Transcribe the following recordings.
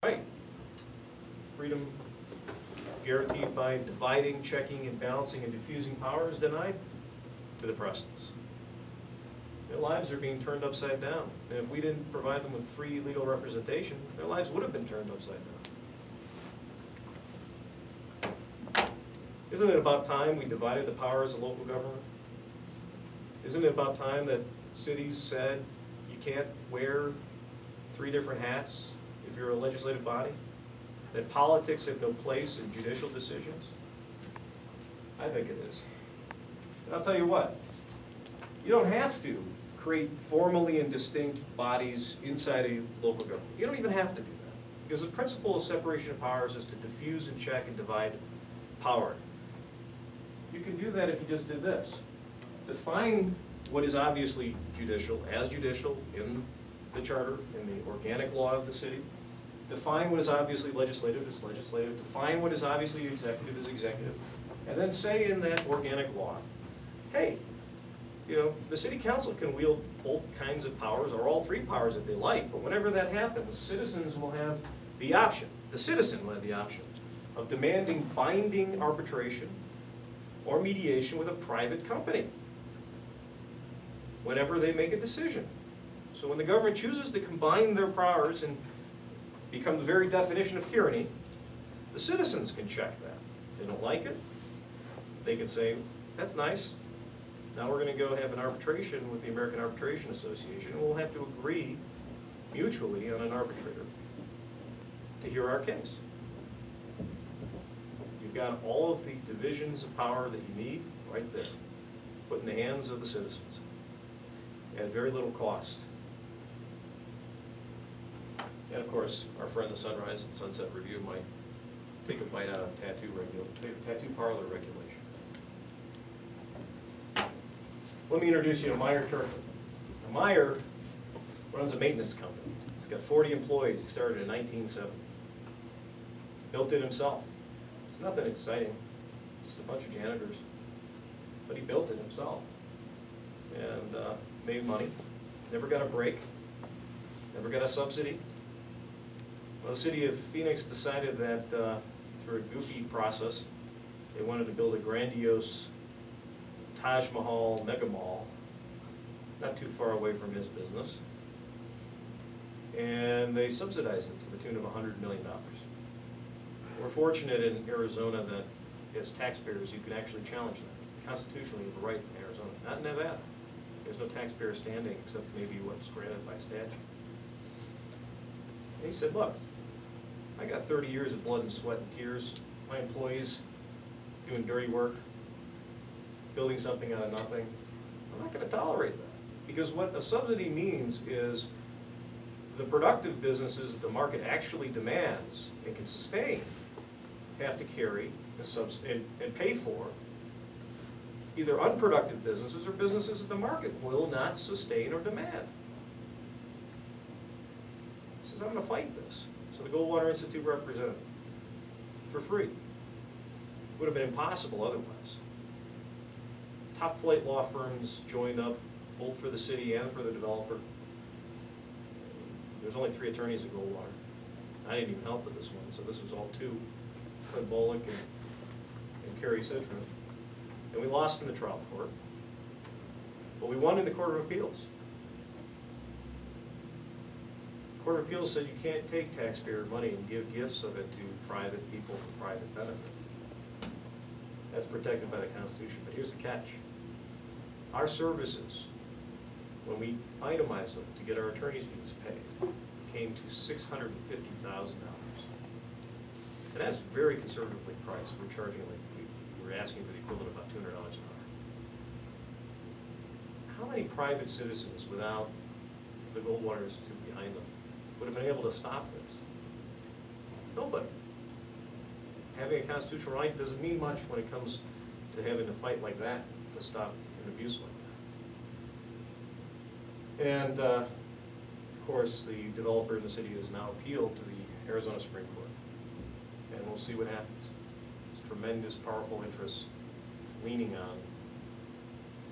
right. Freedom guaranteed by dividing, checking, and balancing and diffusing power is denied to the Prestons. Their lives are being turned upside down. And if we didn't provide them with free legal representation, their lives would have been turned upside down. Isn't it about time we divided the powers of local government? Isn't it about time that cities said you can't wear 3 different hats if you're a legislative body? That politics have no place in judicial decisions? I think it is. And I'll tell you what, you don't have to create formally and distinct bodies inside a local government. You don't even have to do that. Because the principle of separation of powers is to diffuse and check and divide power. You can do that if you just did this. Define what is obviously judicial as judicial in the charter, in the organic law of the city. Define what is obviously legislative as legislative. Define what is obviously executive as executive. And then say in that organic law, hey, you know, the city council can wield both kinds of powers, or all 3 powers if they like, but whenever that happens, citizens will have the option, the citizen will have the option of demanding binding arbitration or mediation with a private company whenever they make a decision. So when the government chooses to combine their powers and become the very definition of tyranny, the citizens can check that. If they don't like it, they can say, that's nice. Now we're going to go have an arbitration with the American Arbitration Association, and we'll have to agree mutually on an arbitrator to hear our case. You've got all of the divisions of power that you need right there, put in the hands of the citizens at very little cost. And of course, our friend the Sunrise and Sunset Review might take a bite out of tattoo parlor regulation. Let me introduce you to Meyer Turkey. Meyer runs a maintenance company. He's got 40 employees. He started in 1970. Built it himself. It's nothing exciting, just a bunch of janitors. But he built it himself and made money. Never got a break. Never got a subsidy. Well, the city of Phoenix decided that through a goofy process, they wanted to build a grandiose Taj Mahal mega mall, not too far away from his business, and they subsidized it to the tune of $100 million. We're fortunate in Arizona that as taxpayers you can actually challenge that. Constitutionally, you have a right in Arizona, not in Nevada. There's no taxpayer standing except maybe what's granted by statute. And he said, look, I got 30 years of blood and sweat and tears. My employees doing dirty work, building something out of nothing. I'm not going to tolerate that. Because what a subsidy means is the productive businesses that the market actually demands and can sustain have to carry and pay for either unproductive businesses or businesses that the market will not sustain or demand. He says, I'm going to fight this. So the Goldwater Institute represented for free. It would have been impossible otherwise. Top flight law firms joined up, both for the city and for the developer. There's only 3 attorneys at Goldwater. I didn't even help with this one, so this was all 2, Fred Bullock and Kerry Citron. And we lost in the trial court, but we won in the Court of Appeals. The Court of Appeals said you can't take taxpayer money and give gifts of it to private people for private benefit. That's protected by the Constitution, but here's the catch. Our services, when we itemized them to get our attorney's fees paid, came to $650,000. And that's very conservatively priced. We're charging, like, we're asking for the equivalent of about $200 an hour. How many private citizens, without the Goldwater Institute behind them, would have been able to stop this? Nobody. Having a constitutional right doesn't mean much when it comes to having to fight like that to stop an abuse like that. And of course, the developer in the city has now appealed to the Arizona Supreme Court. And we'll see what happens. There's tremendous, powerful interests leaning on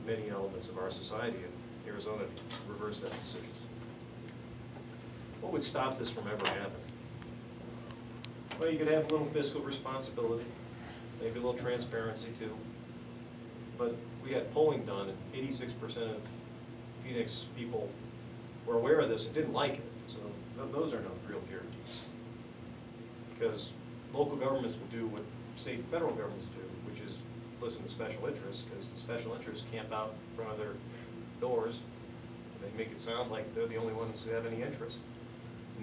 many elements of our society in Arizona to reverse that decision. What would stop this from ever happening? Well, you could have a little fiscal responsibility, maybe a little transparency too. But we had polling done, and 86% of Phoenix people were aware of this and didn't like it. So those are no real guarantees. Because local governments will do what state and federal governments do, which is listen to special interests, because the special interests camp out in front of their doors. They make it sound like they're the only ones who have any interest.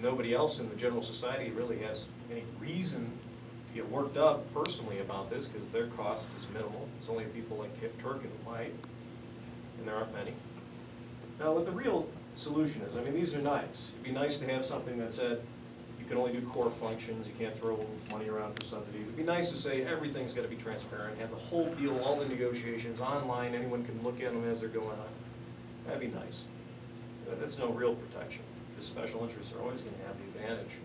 Nobody else in the general society really has any reason to get worked up personally about this, because their cost is minimal. It's only people like Turk and White, and there aren't many. Now, what the real solution is, I mean, these are nice. It'd be nice to have something that said you can only do core functions, you can't throw money around for subsidies. It'd be nice to say everything's got to be transparent, have the whole deal, all the negotiations online, anyone can look at them as they're going on. That'd be nice. That's no real protection. The special interests are always going to have the advantage.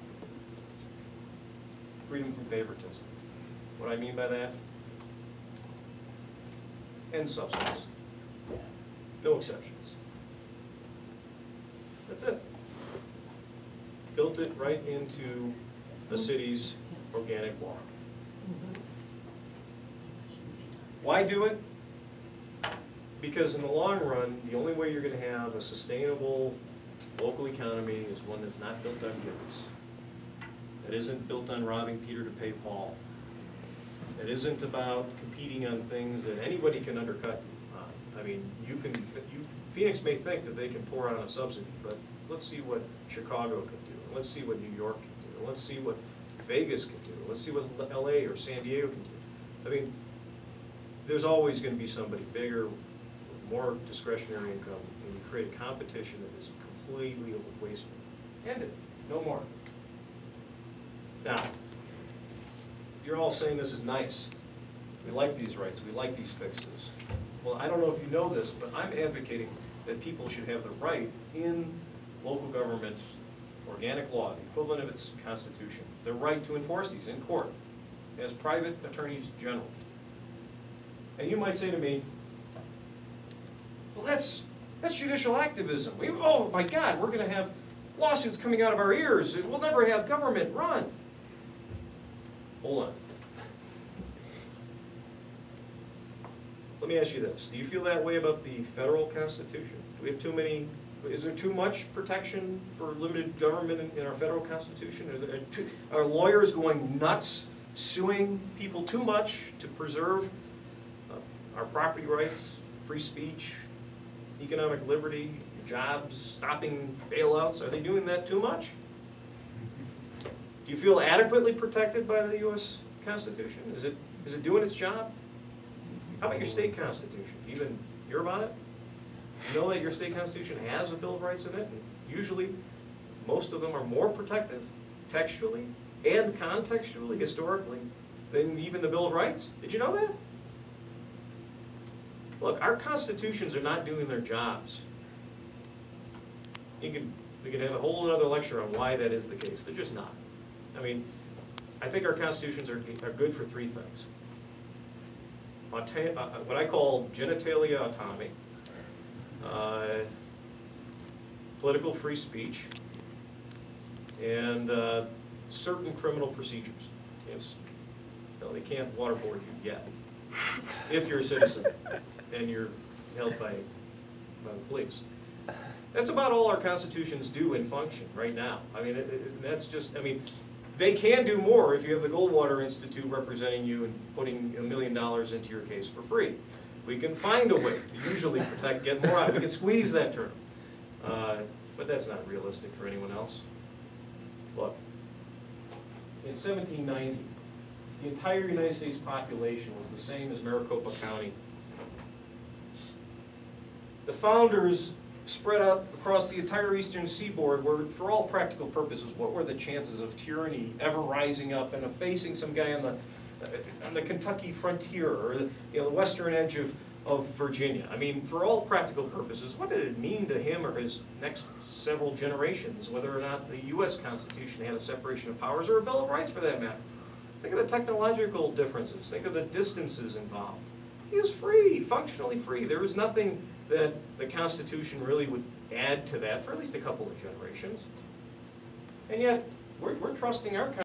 Freedom from favoritism. What I mean by that? End subsidies. No exceptions. That's it. Built it right into the city's organic law. Why do it? Because in the long run, the only way you're going to have a sustainable local economy is one that's not built on givers. That isn't built on robbing Peter to pay Paul. That isn't about competing on things that anybody can undercut you on. I mean, Phoenix may think that they can pour on a subsidy, but let's see what Chicago can do. Let's see what New York can do. Let's see what Vegas can do. Let's see what LA or San Diego can do. I mean, there's always going to be somebody bigger, with more discretionary income, and you create a competition that is completely wasteful. End it. No more. Now, you're all saying this is nice. We like these rights. We like these fixes. Well, I don't know if you know this, but I'm advocating that people should have the right in local government's organic law, the equivalent of its constitution, the right to enforce these in court as private attorneys general. And you might say to me, well, that's judicial activism. Oh my God, we're going to have lawsuits coming out of our ears. We'll never have government run. Hold on. Let me ask you this. Do you feel that way about the federal Constitution? Do we have too many, is there too much protection for limited government in our federal Constitution? Are lawyers going nuts, suing people too much to preserve our property rights, free speech, economic liberty, jobs, stopping bailouts? Are they doing that too much? Do you feel adequately protected by the U.S. Constitution? Is it doing its job? How about your state constitution? You even hear about it? You know that your state constitution has a Bill of Rights in it? And usually, most of them are more protective, textually and contextually, historically, than even the Bill of Rights. Did you know that? Look, our constitutions are not doing their jobs. We could have a whole other lecture on why that is the case. They're just not. I mean, I think our constitutions are good for three things. What I call genitalia autonomy, political free speech, and certain criminal procedures. No, they can't waterboard you yet, if you're a citizen and you're held by the police. That's about all our constitutions do in function right now. I mean, that's just, I mean, they can do more if you have the Goldwater Institute representing you and putting $1 million into your case for free. We can find a way to usually protect, get more out. We can squeeze that term. But that's not realistic for anyone else. Look, in 1790, the entire United States population was the same as Maricopa County. The founders spread out across the entire eastern seaboard where, for all practical purposes, what were the chances of tyranny ever rising up and of facing some guy on the Kentucky frontier or the western edge of Virginia? I mean, for all practical purposes, what did it mean to him or his next several generations, whether or not the U.S. Constitution had a separation of powers or a Bill of Rights for that matter? Think of the technological differences. Think of the distances involved. He was free, functionally free. There was nothing that the Constitution really would add to that for at least a couple of generations. And yet, we're trusting our